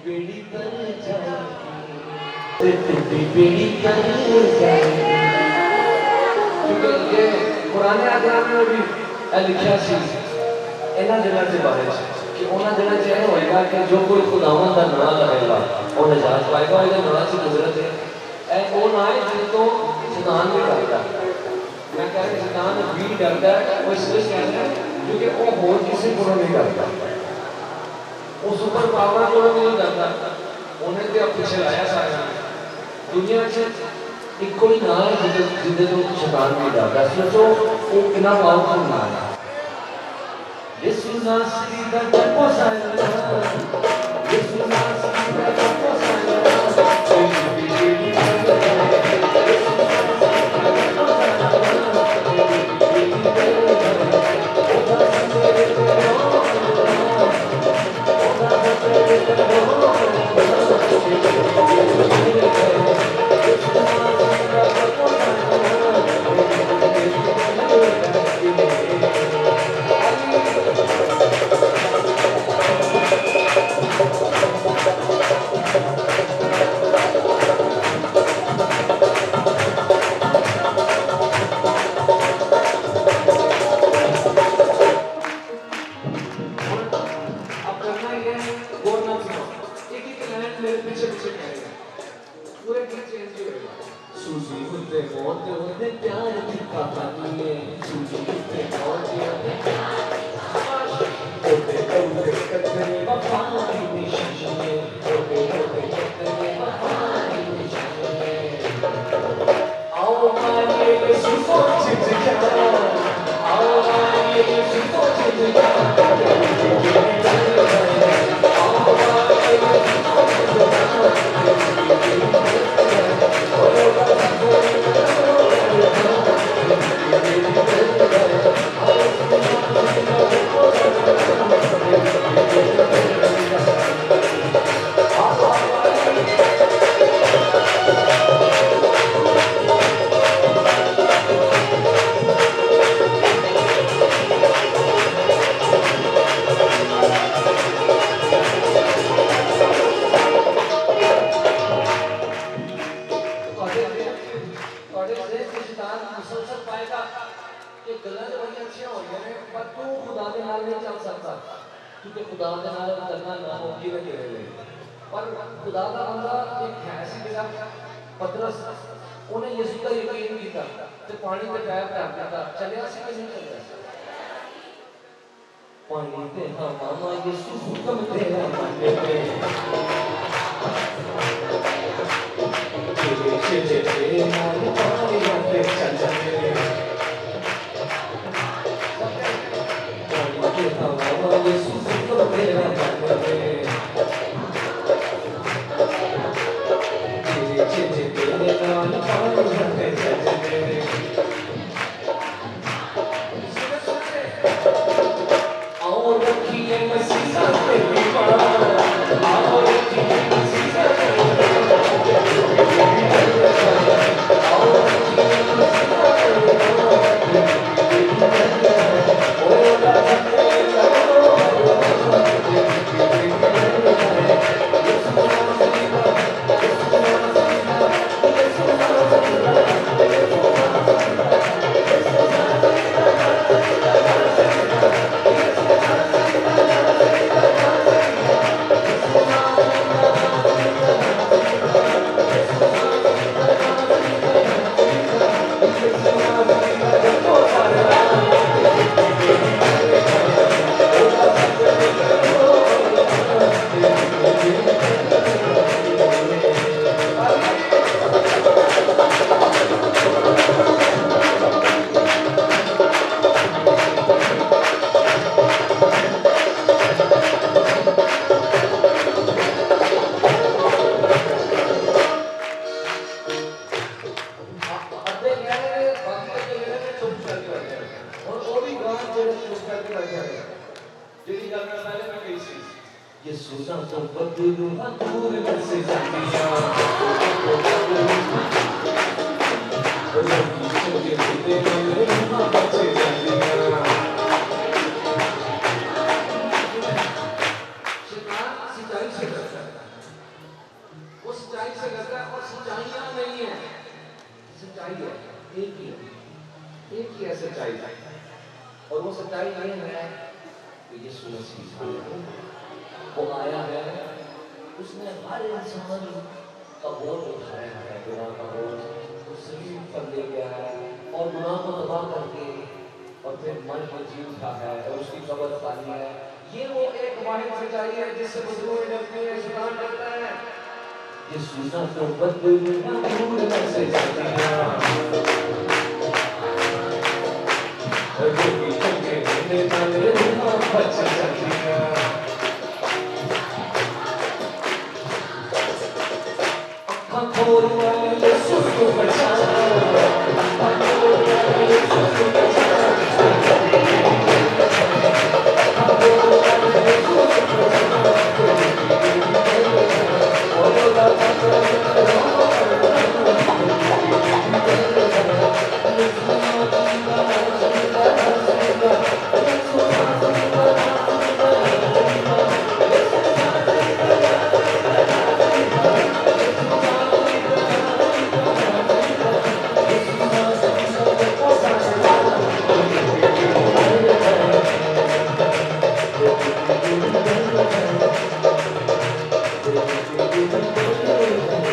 बेड़ी तर जाएगी बेड़ी तर जाएगी क्योंकि ये पुराने आदम में भी लिखा सी इन्हां दिनां दे बारे कि उन्हां दिनां च यह होएगा कि जो कोई खुदावंद दा नाम लवेगा वो निजात पाएगा और इहदे नाम च हज़रत है वो ना है जिस तो शैतान भी डरदा मैं कह रहा शैतान भी डरदा वो इसलिए कहते हैं क्योंकि वो होर किसी को नहीं डरदा वो सुपर पावर को नहीं डरदा उन्हें तो पीछे लाया सारा दुनिया च एक कोई ना है जिदे तो शैतान भी डरदा सोचो वो कितना पावरफुल ना है यीशु नासरी दा पोसाया यीशु नासरी दा पोसाया सूजी होते होते प्यार की कहानी है सूजी होते होते कतरे वफा की निशानी है होते कतरे वफा की निशानी है आओ मानिए यीशु को चिढ़ा आओ मानिए यीशु को चिढ़ा गलत बड़ी अच्छियां हो गई पर तू खुदा के नाल नहीं चल सकता क्योंकि खुदा के नाल चलना नामुमकिन है तेरे लिए पर खुदा का बंदा एक है सी जेड़ा पतरस उन्हें यीशु का यकीन किया ते पानी पे पैर रख दिया चलिया सी कि नहीं चलिया पानी पे हां मामा यीशु हुक्म तेरा माने पे तेरे नाल पानी पे चल चले Jesús es lo que era ahora quien necesita ahora quien necesita Jesús Santo, Padre, Maduro, Precisamente. वो सच्चाई से करता है और सच्चाइयाँ नहीं है, सच्चाई है एक ही है सच्चाई। और वो सच्चाई ये है कि यीशु मसीह वो आया है, उसने हर इंसान का बोझ उठाया है, गुनाह का बोझ उससे पर ले गया है और गुनाह को तबाह करके और फिर मन को जी उठा है और उसकी कब्र पानी है। ये वो एक वाहिद सच्चाई है जिससे बदबूएं डरती है, शैतान डरता है। यीशु ना तो बदबू ना दूर से सच्चाई और जो भी चंगे ने ताले ना बच्चा सच्चाई खोल वाले यीशु को बचा